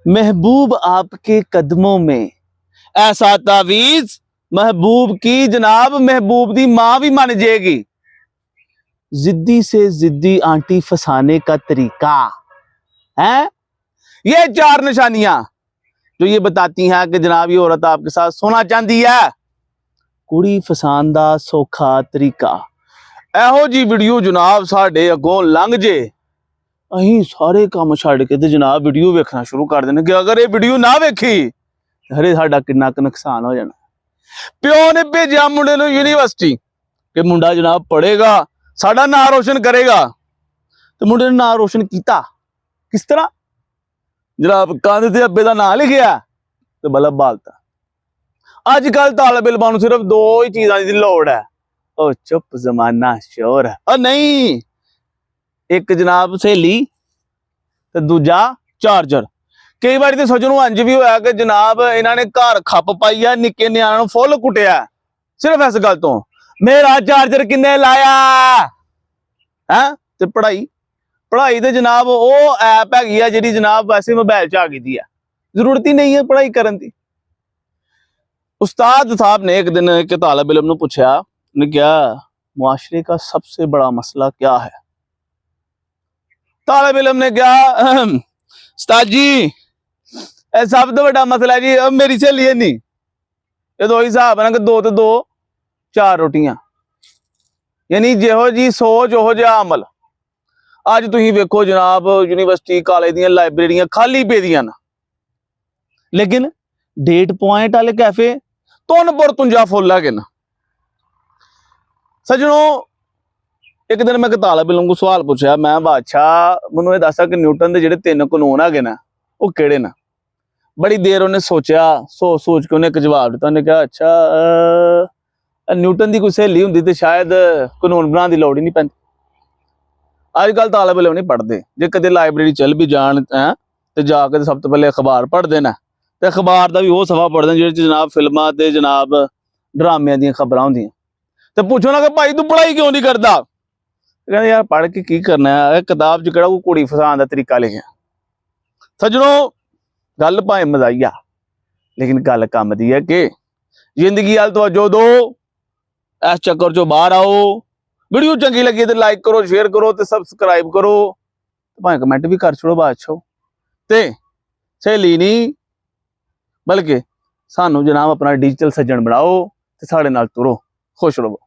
महबूब आपके कदमों में, ऐसा तावीज महबूब की जनाब महबूब दी मां भी मान जाएगी। जिद्दी से जिद्दी आंटी फसाने का तरीका है। ये 4 निशानियां जो ये बताती हैं कि जनाब ये औरत आपके साथ सोना चाहती है। कुड़ी फसान दा सौखा तरीका। ਇਹੋ जी वीडियो जनाब साडे अगों लंघ जे, ਅਸੀਂ ਸਾਰੇ ਕੰਮ ਛੱਡ ਕੇ ਤੇ ਜਨਾਬ ਵੀਡੀਓ ਵੇਖਣਾ ਸ਼ੁਰੂ ਕਰ ਦੇਣਾ ਕਿ ਅਗਰ ਇਹ ਵੀਡੀਓ ਨਾ ਵੇਖੀ ਹਰੇ ਸਾਡਾ ਕਿੰਨਾ ਕੁ ਨੁਕਸਾਨ ਹੋ ਜਾਣਾ। ਪਿਓ ਨੇ ਭੇਜਿਆ ਮੁੰਡੇ ਨੂੰ ਯੂਨੀਵਰਸਿਟੀ ਕਿ ਮੁੰਡਾ ਜਨਾਬ ਪੜ੍ਹੇਗਾ, ਸਾਡਾ ਨਾਂ ਰੋਸ਼ਨ ਕਰੇਗਾ, ਤੇ ਮੁੰਡੇ ਨੇ ਨਾਂ ਰੋਸ਼ਨ ਕੀਤਾ। ਕਿਸ ਤਰ੍ਹਾਂ? ਜਨਾਬ ਕੰਧ ਤੇ ਅੱਬੇ ਦਾ ਨਾਂ ਲਿਖਿਆ ਤੇ ਬਲਬ ਬਾਲਤਾ। ਅੱਜ ਕੱਲ ਤਾਲਬ ਇਲਮਾਂ ਨੂੰ ਸਿਰਫ 2 ਹੀ ਚੀਜ਼ਾਂ ਦੀ ਲੋੜ ਹੈ। ਉਹ ਚੁੱਪ ਜ਼ਮਾਨਾ ਸ਼ੋਰ ਹੈ। ਉਹ ਨਹੀਂ, एक जनाब सहेली ते दूजा चार्जर। कई बार तो सजनों इंज भी होया कि जनाब इन्होंने घर खप पाई है, निक्के न्याणिਆਂ ਨੂੰ फुल कुटिया सिर्फ इस गल तो मेरा चार्जर किन्ने लाया है। ते पढ़ाई ते जनाब वो ऐप हैगी है जिहड़ी जनाब वैसे मोबाइल च आ गई है, जरूरत ही नहीं है पढ़ाई करन दी। उस्ताद साहब ने एक दिन एक तालिब इल्म नूं पूछा, उन्हें कहा मुआशरे का सबसे बड़ा मसला क्या है? तालिब इल्म ने कहा उस्ताद जी सब तो बड़ा मसला जी मेरी सहेली है नहीं, ये 2 ही हिसाब है ना कि 2 ते 2 4 रोटियां, यानी जिहो जी सोच ओहो जिहा अमल। अज तुसीं वेखो जनाब यूनीवर्सिटी कॉलेज दीयां लाइब्रेरियां खाली पेदियां न, लेकिन डेट पॉइंट वाले कैफे तुन पुर तुंजा फुल है न। सजनों एक दिन मैं तालिब इल्म को सवाल पूछा, मैं बादशाह मैनूं ये दस कि न्यूटन के जिहड़े 3 कानून है ना वो किहड़े ने? बड़ी देर उन्हें सोचा, सोच के उन्हें एक जवाब दिता। उन्हें कहा अच्छा न्यूटन की कोई सहेली हुंदी ते शायद कानून बनाने की लौड़ ही नहीं पैंदी। अजकल तालिब इल्म नहीं पढ़ते, जे कदे लाइब्रेरी चल भी जान तो जाके सब तो पहले अखबार पढ़ते हैं, तो अखबार का भी वो सफा पढ़ते हैं जिहड़े जनाब फिल्मां ते जनाब ड्रामियां दी खबरां हुंदियां। तो पूछो ना कि भाई तू पढ़ाई क्यों नहीं करता? कहते यार पढ़ के की करना है, किताब च केड़ा कोई कुड़ी फसान दा तरीका लिखिया। सजनों गल भावें मजाइया लेकिन गल कम दी है कि जिंदगी वाल तवज्जो दो, इस चक्कर चो बाहर आओ। वीडियो चंगी लगी तो लाइक करो, शेयर करो, तो सबसक्राइब करो, भावें कमेंट भी कर छोड़ो बादशाह। ते सहेली नहीं बल्कि सानू जनाब अपना डिजिटल सज्जन बनाओ ते साडे नाल तुरो। खुश रहो।